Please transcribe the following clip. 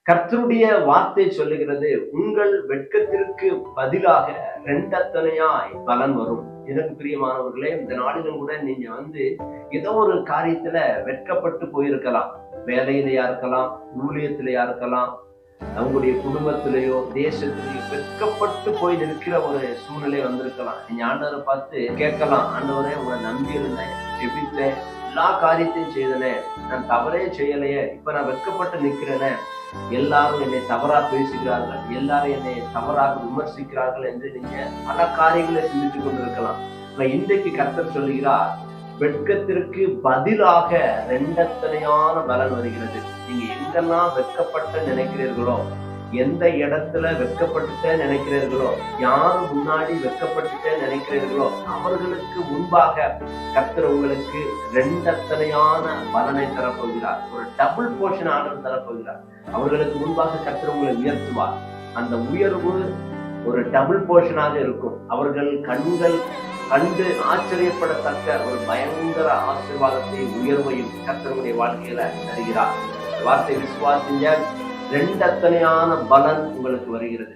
கர்த்தருடைய வார்த்தை சொல்லுகிறது, உங்கள் வெட்கத்திற்கு பதிலாக இரண்டத்தனையாய் பலன் வரும். எனக்கு பிரியமானவர்களே, இந்த நாளிலும் கூட நீங்க ஏதோ ஒரு காரியத்துல வெட்கப்பட்டு போயிருக்கலாம். வேலையிலையா இருக்கலாம், ஊழியத்திலையா இருக்கலாம், அவங்களுடைய குடும்பத்திலேயோ தேசத்திலேயோ வெட்கப்பட்டு போய் நிற்கிற ஒரு சூழ்நிலை வந்திருக்கலாம். நீங்க ஆண்டவரை பார்த்து கேட்கலாம், ஆண்டவரே உங்களை நம்பி இருந்தேன், ஜெபித்தேன், எல்லா காரியத்தையும் செய்தனே, நான் தவறே செய்யலையே, இப்ப நான் வெட்கப்பட்டு நிற்கிறேனே, எல்லாரும் என்னை தவறா பேசுகிறார்கள், எல்லாரும் என்னை தவறாக விமர்சிக்கிறார்கள் என்று நீங்க பல காரியங்களை சிந்தித்துக் கொண்டிருக்கலாம். இன்றைக்கு கர்த்தர் சொல்லுகிறார், வெட்கத்திற்கு பதிலாக ரெண்டத்தனையான பலன் வருகிறது. நீங்க எங்கெல்லாம் வெட்கப்பட்ட நினைக்கிறீர்களோ, எந்த இடத்துல வெட்கப்பட்டுட்டே நினைக்கிறீர்களோ, யாரு முன்னாடி வெட்கப்பட்டுட்டே நினைக்கிறீர்களோ, அவர்களுக்கு முன்பாக கர்த்தர் உங்களுக்கு ரெண்டத்தனையான பலனை தரப்போகிறார். ஒரு டபுள் போர்ஷன் ஆர்டர் தரப்போகிறார். அவர்களுக்கு முன்பாக கர்த்தர் உங்களை உயர்த்துவார். அந்த உயர்வு ஒரு டபுள் போர்ஷனாக இருக்கும். அவர்கள் கண்கள் கண்டு ஆச்சரியப்படத்தக்க ஒரு பயங்கர ஆசீர்வாதத்தையும் உயர்வையும் கர்த்தருடைய வாழ்க்கையில தருகிறார். வார்த்தை விசுவாசிங்க, ரெண்டத்தனையான பலன் உங்களுக்கு வருகிறது.